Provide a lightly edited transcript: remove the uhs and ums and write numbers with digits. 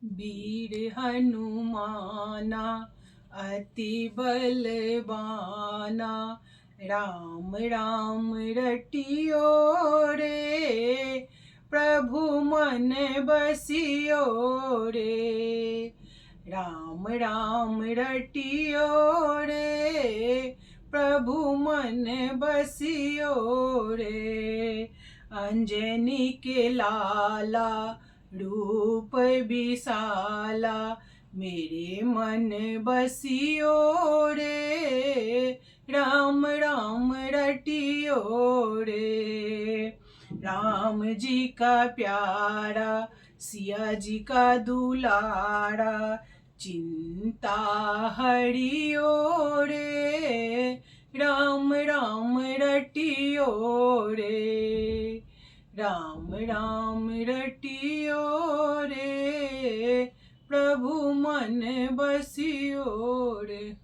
वीर हनुमाना अति बलवाना, राम राम रटियो रे, प्रभु मन बसियो रे। राम राम रटियो रे, प्रभु मन बसियो रे। अंजनी के लाला रूप विशाला, मेरे मन बसियो रे। राम राम रटियो रे। राम जी का प्यारा, सिया जी का दुलारा, चिंता हरियो रे। राम राम रटियो रे। राम राम रटियो रे, प्रभु मन बसियो रे।